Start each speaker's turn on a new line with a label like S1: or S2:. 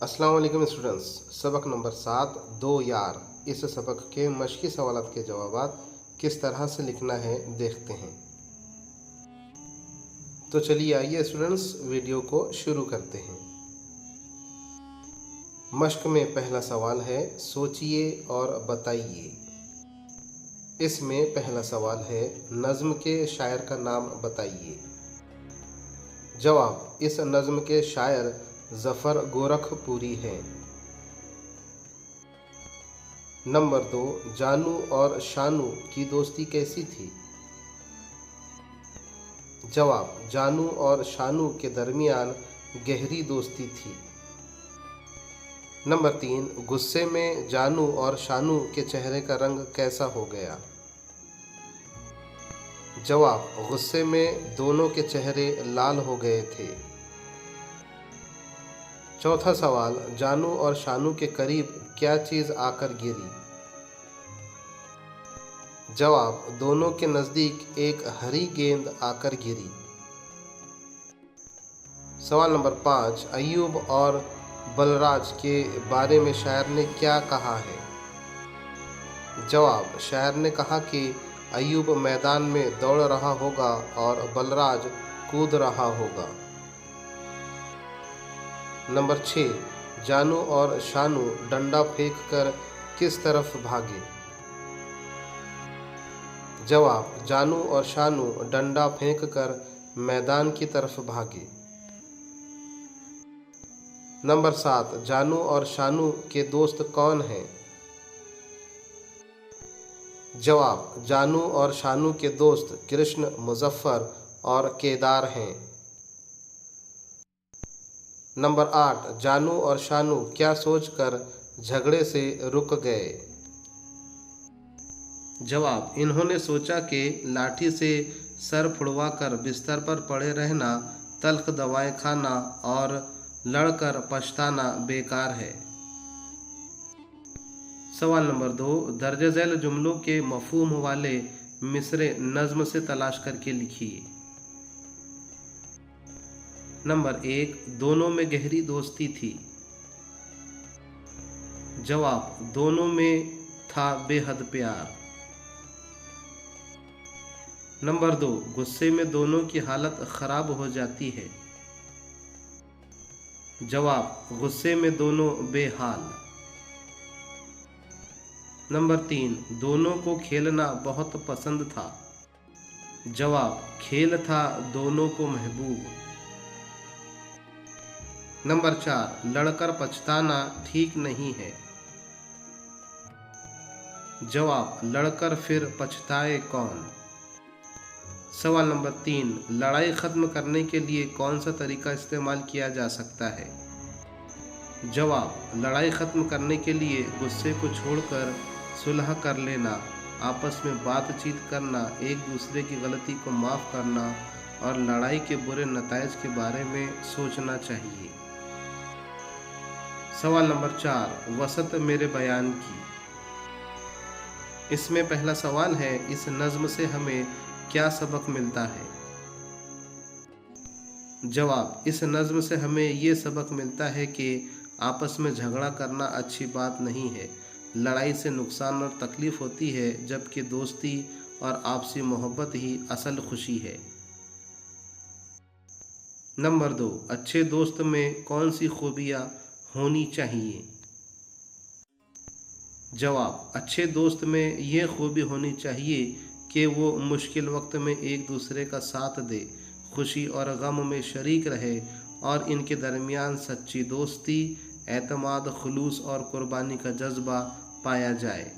S1: अस्सलाम वालेकुम स्टूडेंट्स। सबक नंबर 7 दो यार। इस सबक के मशकी सवालात के जवाबात किस तरह से लिखना है देखते हैं। तो चलिए आइए स्टूडेंट्स वीडियो को शुरू करते हैं। मश्क में पहला सवाल है, सोचिए और बताइए। इसमें पहला सवाल है, नज़्म के शायर का नाम बताइए। जवाब, इस नज़्म के शायर ज़फ़र गोरखपुरी हैं। नंबर 2, जानू और शानू की दोस्ती कैसी थी? जवाब, जानू और शानू के दरमियान गहरी दोस्ती थी। नंबर 3, गुस्से में जानू और शानू के चेहरे का रंग कैसा हो गया? जवाब, गुस्से में दोनों के चेहरे लाल हो गए थे। चौथा सवाल, जानू और शानू के करीब क्या चीज़ आकर गिरी? जवाब, दोनों के नज़दीक एक हरी गेंद आकर गिरी। सवाल नंबर 5, अय्यूब और बलराज के बारे में शायर ने क्या कहा है? जवाब, शायर ने कहा कि अय्यूब मैदान में दौड़ रहा होगा और बलराज कूद रहा होगा। नंबर 6, जानू और शानू डंडा फेंककर किस तरफ भागे? जवाब, जानू और शानू डंडा फेंककर मैदान की तरफ भागे। नंबर 7, जानू और शानू के दोस्त कौन हैं? जवाब, जानू और शानू के दोस्त कृष्ण, मुजफ्फर और केदार हैं। नंबर 8, जानू और शानू क्या सोचकर झगड़े से रुक गए? जवाब, इन्होंने सोचा कि लाठी से सर फुड़वाकर बिस्तर पर पड़े रहना, तल्ख दवाएं खाना और लड़कर पछताना बेकार है। सवाल नंबर 2, दर्ज झैल जुमलों के मफहूम वाले मिसरे नज़्म से तलाश करके लिखिए। नंबर 1, दोनों में गहरी दोस्ती थी। जवाब, दोनों में था बेहद प्यार। नंबर 2, गुस्से में दोनों की हालत खराब हो जाती है। जवाब, गुस्से में दोनों बेहाल। नंबर 3, दोनों को खेलना बहुत पसंद था। जवाब, खेल था दोनों को महबूब। नंबर 4, लड़कर पछताना ठीक नहीं है। जवाब, लड़कर फिर पछताए कौन। सवाल नंबर 3, लड़ाई खत्म करने के लिए कौन सा तरीका इस्तेमाल किया जा सकता है? जवाब, लड़ाई खत्म करने के लिए गुस्से को छोड़कर सुलह कर लेना, आपस में बातचीत करना, एक दूसरे की गलती को माफ़ करना और लड़ाई के बुरे नताइज के बारे में सोचना चाहिए। सवाल नंबर 4, वसत मेरे बयान की। इसमें पहला सवाल है, इस नज़्म से हमें क्या सबक मिलता है? जवाब, इस नज़्म से हमें ये सबक मिलता है कि आपस में झगड़ा करना अच्छी बात नहीं है। लड़ाई से नुकसान और तकलीफ़ होती है, जबकि दोस्ती और आपसी मोहब्बत ही असल खुशी है। नंबर 2, अच्छे दोस्त में कौन सी खूबियाँ होनी चाहिए? जवाब, अच्छे दोस्त में ये खूबी होनी चाहिए कि वो मुश्किल वक्त में एक दूसरे का साथ दे, खुशी और गम में शरीक रहे और इनके दरमियान सच्ची दोस्ती, एतमाद, खुलूस और कुर्बानी का जज्बा पाया जाए।